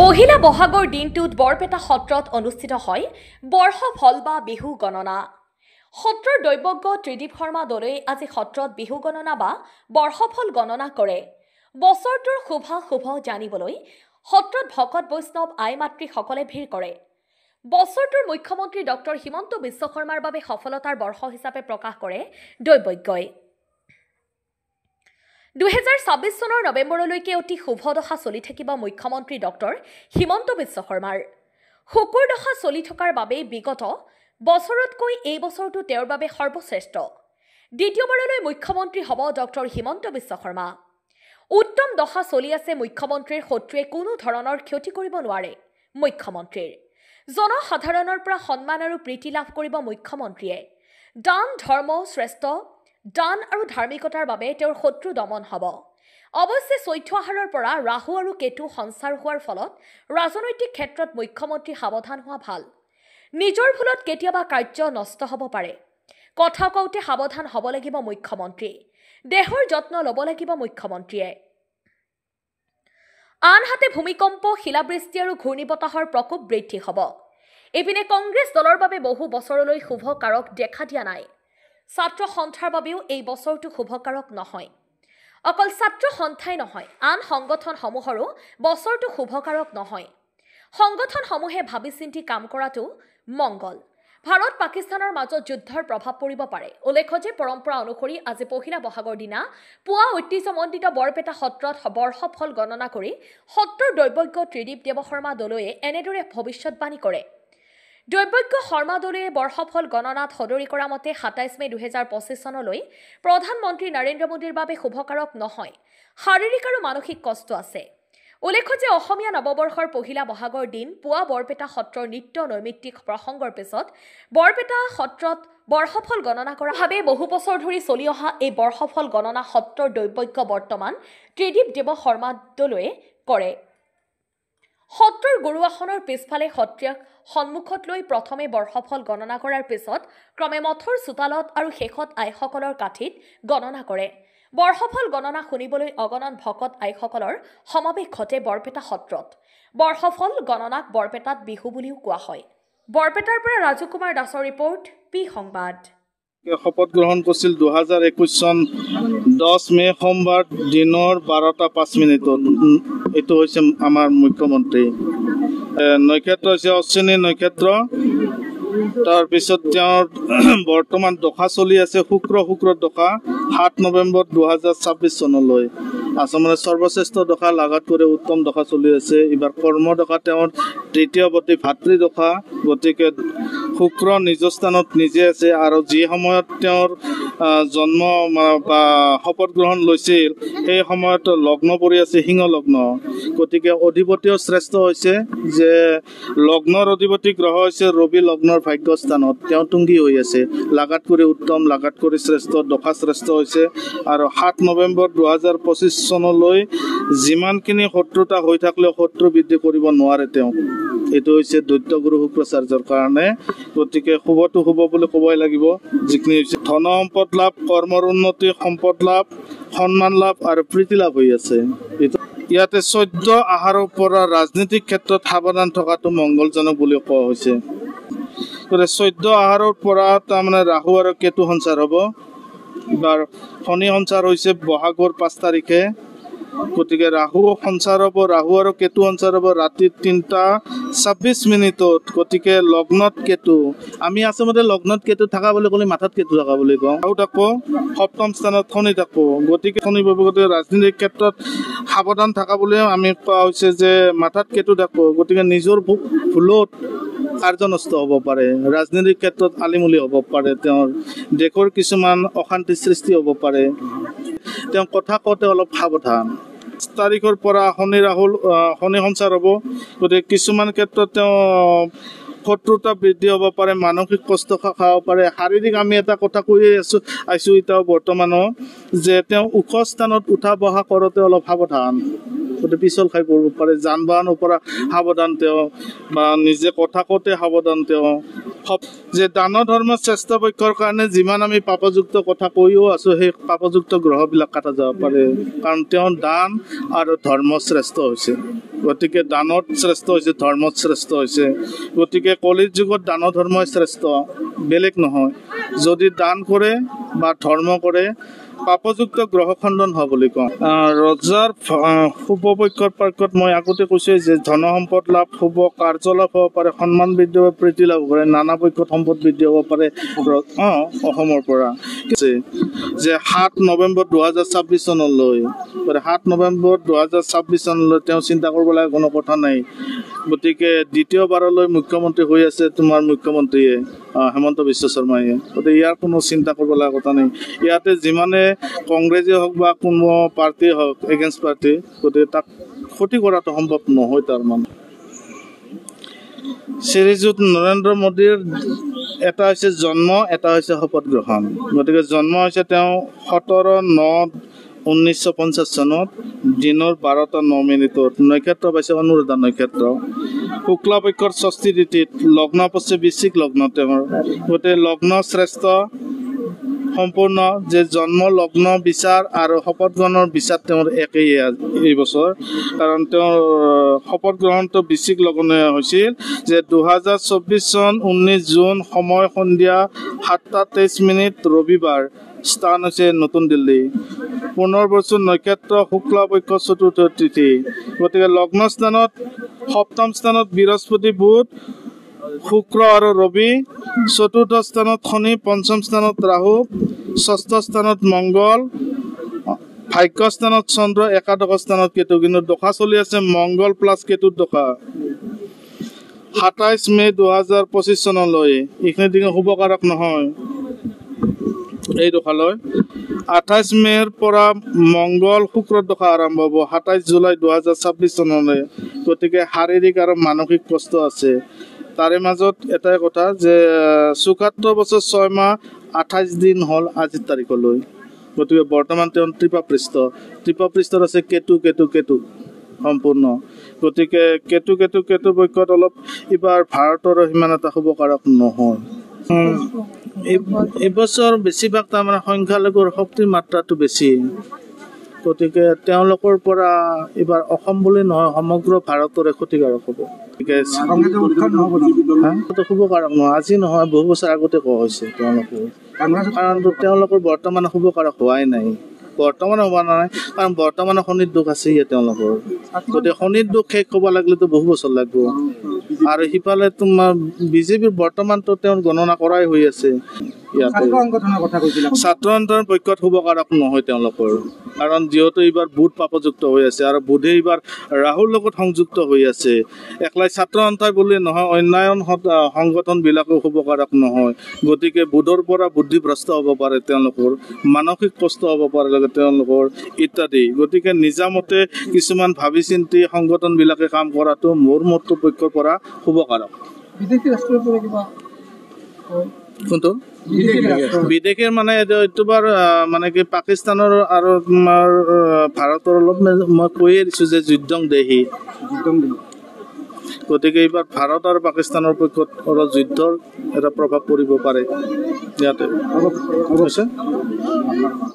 পহিলা বহাগৰ দিনটোত বৰপেটা সত্ৰত অনুষ্ঠিত হয় বৰ্ষফল বা বিহু গণনা। সত্ৰৰ দৈবজ্ঞ ত্ৰিদীপ শৰ্মা দলৈ আজি সত্ৰত বিহু গণনা বা বৰ্ষফল গণনা কৰে। বছৰটোৰ শুভ জানিবলৈ সত্ৰত ভকত বৈষ্ণৱ আই মাতৃসকলে ভিৰ কৰে। বছৰটোৰ মুখ্যমন্ত্ৰী ডক্টৰ হিমন্ত বিশ্ব শৰ্মাৰ বাবে সফলতাৰ বৰ্ষ হিচাপে প্ৰকাশ কৰে দৈবজ্ঞই। 2026 চনৰ নৱেম্বৰলৈকে অতি শুভ দশা চলি থাকিব মুখ্যমন্ত্ৰী ডক্টৰ হিমন্ত বিশ্ব শৰ্মাৰ। শুকুৰ দশা চলি থকাৰ বাবে বিগত বছৰতকৈ এই বছৰটো তেওঁৰ বাবে সৰ্বশ্ৰেষ্ঠ। দ্বিতীয়বাৰলৈ মুখ্যমন্ত্ৰী হ'ব ডক্টৰ হিমন্ত বিশ্ব শৰ্মা। উত্তম দশা চলি আছে মুখ্যমন্ত্ৰীৰ, শত্ৰুৱে কোনো ধৰণৰ ক্ষতি কৰিব নোৱাৰে মুখ্যমন্ত্ৰীৰ। জনসাধাৰণৰ পৰা সন্মান আৰু প্ৰীতি লাভ কৰিব মুখ্যমন্ত্ৰীয়ে। দান ধৰ্ম শ্ৰেষ্ঠ, দান আৰু ধাৰ্মিকতাৰ বাবে তেওঁৰ শত্ৰু দমন হ'ব। অৱশ্যে চৈধ্য আহাৰৰ পৰা ৰাহু আৰু কেতু সঞ্চাৰ হোৱাৰ ফলত ৰাজনৈতিক ক্ষেত্ৰত মুখ্যমন্ত্ৰী সাৱধান হোৱা ভাল। নিজৰ ভুলত কেতিয়াবা কাৰ্য নষ্ট হ'ব পাৰে। কথা কওঁতে সাৱধান হ'ব লাগিব মুখ্যমন্ত্ৰী। দেহৰ যত্ন ল'ব লাগিব মুখ্যমন্ত্ৰীয়ে। আনহাতে ভূমিকম্প, শিলাবৃষ্টি আৰু ঘূৰ্ণীবতাহৰ প্ৰকোপ বৃদ্ধি হ'ব। ইপিনে কংগ্ৰেছ দলৰ বাবে বহু বছৰলৈ শুভ কাৰক দেখা দিয়া নাই। ছাত্ৰ সন্থাৰ বাবেও এই বছৰটো শুভকাৰক নহয়। অকল ছাত্ৰ সন্থাই নহয়, আন সংগঠনসমূহৰো বছৰটো শুভকাৰক নহয়। সংগঠনসমূহে ভাবি চিন্তি কাম কৰাটো মংগল। ভাৰত পাকিস্তানৰ মাজত যুদ্ধৰ প্ৰভাৱ পৰিব পাৰে। উল্লেখ্য যে পৰম্পৰা অনুসৰি আজি পহিলা বহাগৰ দিনা পুৱা ঐতিহ্যমণ্ডিত বৰপেটা সত্ৰত বৰ্ষফল গণনা কৰি সত্ৰৰ দৈবজ্ঞ ত্ৰিদীপ দেৱশৰ্মা দলৈয়ে এনেদৰে ভৱিষ্যৎবাণী কৰে। দৈবজ্ঞ শৰ্মা দলৈয়ে বৰ্ষফল গণনাত সদৰি কৰা মতে 27 মে 2025 চনলৈ প্ৰধানমন্ত্ৰী নৰেন্দ্ৰ মোদীৰ বাবে শুভকাৰক নহয়। শাৰীৰিক আৰু মানসিক কষ্ট আছে। উল্লেখ্য যে অসমীয়া নৱবৰ্ষৰ পহিলা বহাগৰ দিন পুৱা বৰপেটা সত্ৰৰ নিত্য নৈমিত্তিক প্ৰসংগৰ পিছত বৰপেটা সত্ৰত বৰ্ষফল গণনা কৰা ভাৱে বহু বছৰ ধৰি চলি অহা এই বৰ্ষফল গণনা সত্ৰৰ দৈবজ্ঞ বৰ্তমান ত্ৰিদীপ দেৱ শৰ্মা দলৈয়ে কৰে। সত্ৰৰ গুৰু আসনৰ পিছফালে সত্ৰীয়াক সন্মুখত লৈ প্ৰথমে বৰ্ষফল গণনা কৰাৰ পিছত ক্ৰমে মঠৰ চোতালত আৰু শেষত আইসকলৰ কাঠিত গণনা কৰে। বৰ্ষফল গণনা শুনিবলৈ অগণন ভকত আইসকলৰ সমাৱেশ ঘটে বৰপেটা সত্ৰত। বৰ্ষফল গণনাক বৰপেটাত বিহু বুলিও কোৱা হয়। বৰপেটাৰ পৰা ৰাজু কুমাৰ দাসৰ ৰিপৰ্ট, পি সংবাদ। শপত গ্ৰহণ কৰিছিল 2021 চন 10 মে সোমবাৰ দিনৰ 12:05 এইটো হৈছে আমাৰ মুখ্যমন্ত্ৰী। নক্ষত্ৰ হৈছে অশ্বিনী নক্ষত্ৰ। তাৰপিছত তেওঁৰ বৰ্তমান দশা চলি আছে শুক্ৰ দশা 7 নৱেম্বৰ 2026 চনলৈ। আচলতে সৰ্বশ্ৰেষ্ঠ দশা লাগাত কৰি উত্তম দশা চলি আছে। এইবাৰ কৰ্ম দশা তেওঁৰ তৃতীয়ৱতী ভাতৃ দশা, গতিকে শুক্ৰ নিজ স্থানত নিজে আছে। আৰু যি সময়ত তেওঁৰ জন্ম বা শপত গ্ৰহণ লৈছিল সেই সময়ত লগ্ন পৰি আছে সিংহ লগ্ন। গতিকে অধিপতিও শ্ৰেষ্ঠ হৈছে যে লগ্নৰ অধিপতি গ্ৰহ হৈছে ৰবি লগ্নৰ ভাগ্যস্থানত। তেওঁ তুংগী হৈ আছে। লাগাত কৰি উত্তম, লাগাত কৰি শ্ৰেষ্ঠ, দশা শ্ৰেষ্ঠ হৈছে। আৰু 7 নৱেম্বৰ 2025 চনলৈ যিমানখিনি শত্ৰুতা হৈ থাকিলেও শত্ৰু বৃদ্ধি কৰিব নোৱাৰে তেওঁ। এইটো হৈছে দৈত্য গুৰু শুক্ৰাচাৰ্যৰ কাৰণে। গতিকে শুভটো শুভ বুলি ক'বই লাগিব। যিখিনি হৈছে ধন সম্পদ লাভ, কৰ্মৰ উন্নতি, সম্পদ লাভ, সন্মান লাভ আৰু প্ৰীতি লাভ হৈ আছে। ইয়াতে 14 আহাৰৰ পৰা ৰাজনীতিক ক্ষেত্ৰত সাৱধান থকাটো মংগলজনক বুলি কোৱা হৈছে। 14 আহাৰৰ পৰা তাৰমানে ৰাহু আৰু কেতু সঞ্চাৰ হ'ব। এইবাৰ শনি সঞ্চাৰ হৈছে বহাগৰ 5 তাৰিখে। গতিকে ৰাহু সঞ্চাৰ হ'ব, ৰাহু আৰু কেতু সঞ্চাৰ হ'ব ৰাতি 3:26। গতিকে লগ্নত কেতু, আমি আচলতে লগ্নত কেতু থকা বুলি ক'লে মাথাত কেতু থকা বুলি কওঁ। ৰাহু থাকো, সপ্তম স্থানত শনি থাকো। গতিকে শনি গতিকে ৰাজনীতিক ক্ষেত্ৰত সাৱধান থকা বুলিও আমি কোৱা হৈছে যে মাথাত কেতু থাকো। গতিকে নিজৰ ভুলত কাৰ্য নষ্ট হ'ব পাৰে। ৰাজনীতিক ক্ষেত্ৰত আলিমুলি হ'ব পাৰে। তেওঁৰ দেশৰ কিছুমান অশান্তি সৃষ্টি হ'ব পাৰে। তেওঁ কথা কওঁতে অলপ সাৱধান। 5 তাৰিখৰ পৰা শনি সঞ্চাৰ হ'ব। গতিকে কিছুমান ক্ষেত্ৰত তেওঁ শত্ৰুতা বৃদ্ধি হ'ব পাৰে, মানসিক কষ্ট খাব পাৰে। শাৰীৰিক আমি এটা কথা কৈয়ে আছোঁ এতিয়াও বৰ্তমানো যে তেওঁ ওখ স্থানত উঠা বহা কৰোঁতে অলপ সাৱধান। গতিকে পিছল খাই পৰিব পাৰে। যান বাহনৰ পৰা সাৱধান তেওঁ, বা নিজে কথা কওঁতে সাৱধান তেওঁ। যে দান ধৰ্ম শ্ৰেষ্ঠ পক্ষৰ কাৰণে যিমান আমি পাপযুক্ত কথা কৈও আছোঁ সেই পাপযুক্ত গ্ৰহবিলাক কাটা যাব পাৰে কাৰণ তেওঁ দান আৰু ধৰ্ম শ্ৰেষ্ঠ হৈছে গতিকে দানত শ্ৰেষ্ঠ হৈছে ধৰ্মত শ্ৰেষ্ঠ হৈছে গতিকে কলিৰ যুগত দান ধৰ্মই শ্ৰেষ্ঠ বেলেগ নহয় যদি দান কৰে বা ধৰ্ম কৰে পাপযুক্ত গ্ৰহ খণ্ডন হয় বুলি কওঁ ৰজাৰ শুভ পক্ষৰ পক্ষত মই আগতে কৈছোঁ যে ধন সম্পদ লাভ শুভ কাৰ্য লাভ হ'ব পাৰে সন্মান বৃদ্ধি হ'ব প্ৰীতি লাভ হ'ব পাৰে নানা পক্ষত সম্পদ বৃদ্ধি হ'ব পাৰে অসমৰ পৰা যে 7 নৱেম্বৰ 2026 চনলৈ 7 নৱেম্বৰ 2026 চনলৈ তেওঁ চিন্তা কৰিব লগা কোনো কথা নাই গতিকে দ্বিতীয়বাৰলৈ মুখ্যমন্ত্ৰী হৈ আছে তোমাৰ মুখ্যমন্ত্ৰীয়ে হেমন্ত বিশ্ব শৰ্মায়ে গতিকে ইয়াৰ কোনো চিন্তা কৰিব লগা কথা নাই ইয়াতে যিমানে কংগ্ৰেছে হওক বা কোনো পাৰ্টি হওক এগেইনষ্ট পাৰ্টি গতিকে তাক ক্ষতি কৰাটো সম্ভৱ নহয় তাৰমানে শ্ৰীযুত নৰেন্দ্ৰ মোদীৰ এটা হৈছে জন্ম এটা হৈছে শপত গ্ৰহণ গতিকে জন্ম হৈছে তেওঁ 17/9/1950 চনত দিনৰ 12:09 নক্ষত্ৰ পাইছে অনুৰাধা নক্ষত্ৰ শুক্লা পক্ষৰ ষষ্ঠী তিথিত লগ্ন পাইছে বৃশ্চিক লগ্ন তেওঁৰ গতিকে লগ্ন শ্ৰেষ্ঠ সম্পূৰ্ণ যে জন্ম লগ্ন বিচাৰ আৰু শপত গ্ৰহণৰ বিচাৰ তেওঁৰ একেই এই বছৰ কাৰণ তেওঁৰ শপত গ্ৰহণটো বৃশ্চিক লগ্নে হৈছিল যে 2024 চন 19 জুন সময় সন্ধিয়া 7:23 ৰবিবাৰ স্থান হৈছে নতুন দিল্লী পুনৰবৰ্ষু নক্ষত্ৰ শুক্লা পক্ষ চতুৰ্থ তিথি গতিকে লগ্ন স্থানত সপ্তম স্থানত বৃহস্পতি বুধ শুক্ৰ আৰু ৰবি চতুৰ্থ স্থানত শনি পঞ্চম স্থানত ৰাহু ষষ্ঠ স্থানত মংগল ভাগ্য স্থানত চন্দ্ৰ একাদশ স্থানত কেতু কিন্তু দশা চলি আছে মংগল প্লাছ কেতুৰ দশা 27 মে 2025 চনলৈ এইখিনি দিন শুভকাৰক নহয় এই দশালৈ 28 মেৰ পৰা মংগল শুক্ৰৰ দশা আৰম্ভ হ'ব 27 জুলাই 2026 চনলৈ গতিকে শাৰীৰিক আৰু মানসিক কষ্ট আছে তাৰে মাজত এটাই কথা যে ৭৪ বছৰ ৬ মাহ 28 দিন হ'ল আজিৰ তাৰিখলৈ গতিকে বৰ্তমান তেওঁ ত্ৰিপাপৃষ্ঠত আছে কেতু কেতু কেতু সম্পূৰ্ণ গতিকে কেতু কেতু কেতু পক্ষত অলপ এইবাৰ ভাৰতৰ সিমান এটা শুভকাৰক নহয় এইবছৰ বেছিভাগ তাৰমানে সংখ্যালঘুৰ শক্তিৰ মাত্ৰাটো বেছি গতিকে তেওঁলোকৰ পৰা এইবাৰ অসম বুলি নহয় সমগ্ৰ ভাৰতৰে ক্ষতিকাৰক হ'ব শুভকাৰক নহয় আজি নহয় বহু বছৰ আগতে কোৱা হৈছে কাৰণ তেওঁলোকৰ বৰ্তমানে শুভকাৰক হোৱাই নাই বৰ্তমানে হোৱা নাই কাৰণ বৰ্তমানে শনিৰ দুখ আছে তেওঁলোকৰ গতিকে শনিৰ দুখ শেষ হ'ব লাগিলেতো বহু বছৰ লাগিব আৰু সিফালে তোমাৰ বিজেপিৰ বৰ্তমানতো তেওঁৰ গণনা কৰাই হৈ আছে ছাত্ৰ সন্থানৰ পক্ষত শুভকাৰক নহয় তেওঁলোকৰ কাৰণ যিহেতু এইবাৰ বুধ পাপযুক্ত হৈ আছে আৰু বুধে এইবাৰ ৰাহুৰ লগত সংযুক্ত হৈ আছে একলাই ছাত্ৰ সন্থাই বুলি নহয় অন্যান্য সংগঠনবিলাকো শুভকাৰক নহয় গতিকে বুধৰ পৰা বুদ্ধিভ্ৰষ্ট হ'ব পাৰে তেওঁলোকৰ মানসিক কষ্ট হ'ব পাৰে তেওঁলোকৰ ইত্যাদি গতিকে নিজামতে কিছুমান ভাবি চিন্তি সংগঠনবিলাকে কাম কৰাটো মোৰ মতৰ পক্ষৰ পৰা শুভকাৰক কোনটো বিদেশীৰ মানে এইটোবাৰ মানে কি পাকিস্তানৰ আৰু তোমাৰ ভাৰতৰ অলপ মই কৈয়ে দিছোঁ যে যুদ্ধং দেহি গতিকে এইবাৰ ভাৰত আৰু পাকিস্তানৰ পক্ষত অলপ যুদ্ধৰ এটা প্ৰভাৱ পৰিব পাৰে ইয়াতে